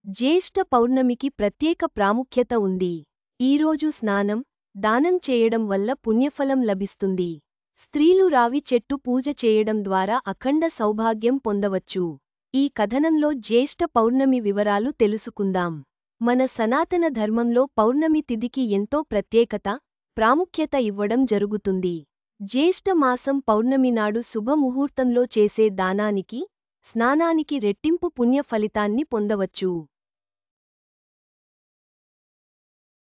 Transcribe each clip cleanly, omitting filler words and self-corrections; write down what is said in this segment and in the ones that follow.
జ్యేష్ఠ పౌర్ణమికి ప్రత్యేక ప్రాముఖ్యత ఉంది. ఈరోజు స్నానం, దానం చేయడం వల్ల పుణ్యఫలం లభిస్తుంది. స్త్రీలు రావి చెట్టు పూజ చేయడం ద్వారా అఖండ సౌభాగ్యం పొందవచ్చు. ఈ కథనంలో జ్యేష్ఠ పౌర్ణమి వివరాలు తెలుసుకుందాం. మన సనాతన ధర్మంలో పౌర్ణమి తిథికి ఎంతో ప్రత్యేకత, ప్రాముఖ్యత ఇవ్వడం జరుగుతుంది. జ్యేష్ఠ మాసం పౌర్ణమి నాడు శుభముహూర్తంలో చేసే దానానికి, స్నానానికి రెట్టింపు పుణ్య ఫలితాన్ని పొందవచ్చు.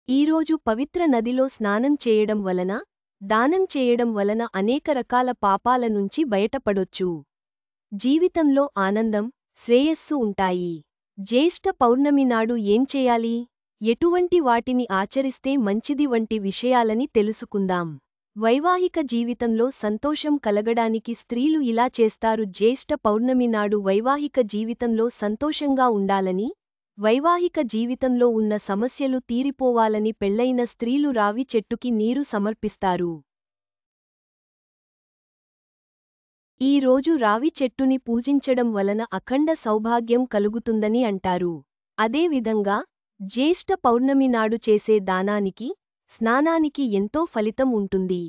ఈరోజు పవిత్ర నదిలో స్నానం చేయడం వలన, దానం చేయడం వలన అనేక రకాల పాపాల నుంచి బయటపడొచ్చు. జీవితంలో ఆనందం, శ్రేయస్సు ఉంటాయి. జ్యేష్ఠ పౌర్ణమి నాడు ఏం చేయాలి, ఎటువంటి వాటిని ఆచరిస్తే మంచిది వంటి విషయాలని తెలుసుకుందాం. వైవాహిక జీవితంలో సంతోషం కలగడానికి స్త్రీలు ఇలా చేస్తారు. జ్యేష్ఠ పౌర్ణమి నాడు వైవాహిక జీవితంలో సంతోషంగా ఉండాలని, వైవాహిక జీవితంలో ఉన్న సమస్యలు తీరిపోవాలని పెళ్లైన స్త్రీలు రావి చెట్టుకి నీరు సమర్పిస్తారు. ఈ రోజు రావి చెట్టుని పూజించడం వలన అఖండ సౌభాగ్యం కలుగుతుందని అంటారు. అదేవిధంగా, జ్యేష్ఠ పౌర్ణమి నాడు చేసే దానానికి, స్నానానికి ఎంతో ఫలితం ఉంటుంది.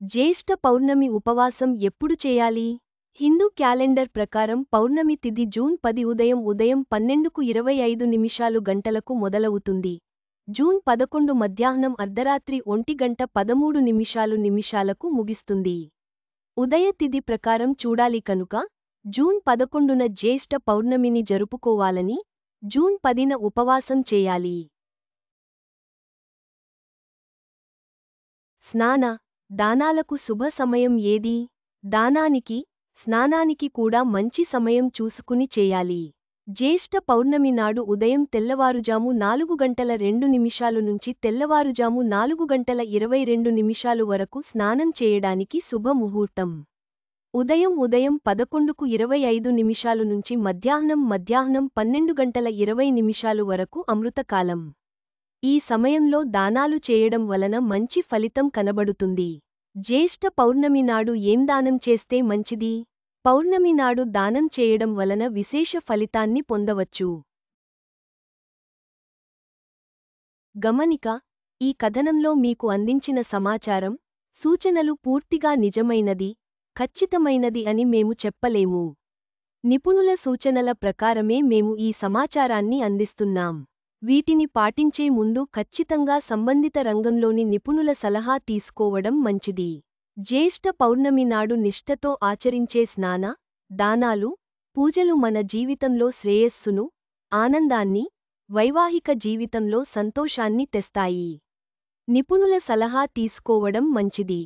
జ్యేష్ఠ పౌర్ణమి ఉపవాసం ఎప్పుడు చేయాలి? హిందూ క్యాలెండర్ ప్రకారం పౌర్ణమి తిథి జూన్ 10 ఉదయం 12:25 గంటలకు మొదలవుతుంది. జూన్ 11 మధ్యాహ్నం అర్ధరాత్రి 1:13 నిమిషాలకు ముగిస్తుంది. ఉదయ తిథి ప్రకారం చూడాలి కనుక, జూన్ 11న జ్యేష్ఠ పౌర్ణమిని జరుపుకోవాలని, జూన్ 10న ఉపవాసం చేయాలి. స్నాన, దానాలకు శుభ సమయం ఏది? దానానికి, స్నానానికి కూడా మంచి సమయం చూసుకుని చేయాలి. జ్యేష్ఠ పౌర్ణమి నాడు ఉదయం తెల్లవారుజాము 4:02 నుంచి తెల్లవారుజాము 4:22 వరకు స్నానం చేయడానికి శుభముహూర్తం. ఉదయం 11:25 నుంచి మధ్యాహ్నం 12:20 వరకు అమృతకాలం. ఈ సమయంలో దానాలు చేయడం వలన మంచి ఫలితం కనబడుతుంది. జ్యేష్ఠ పౌర్ణమి నాడు ఏం దానం చేస్తే మంచిది? పౌర్ణమి నాడు దానం చేయడం వలన విశేష ఫలితాన్ని పొందవచ్చు. గమనిక: ఈ కథనంలో మీకు అందించిన సమాచారం, సూచనలు పూర్తిగా నిజమైనది, ఖచ్చితమైనది అని మేము చెప్పలేము. నిపుణుల సూచనల ప్రకారమే మేము ఈ సమాచారాన్ని అందిస్తున్నాం. వీటిని పాటించే ముందు ఖచ్చితంగా సంబంధిత రంగంలోని నిపుణుల సలహా తీసుకోవడం మంచిది. జ్యేష్ఠ పౌర్ణమి నాడు నిష్ఠతో ఆచరించే స్నాన, దానాలు, పూజలు మన జీవితంలో శ్రేయస్సును, ఆనందాన్ని, వైవాహిక జీవితంలో సంతోషాన్ని తెస్తాయి. నిపుణుల సలహా తీసుకోవడం మంచిది.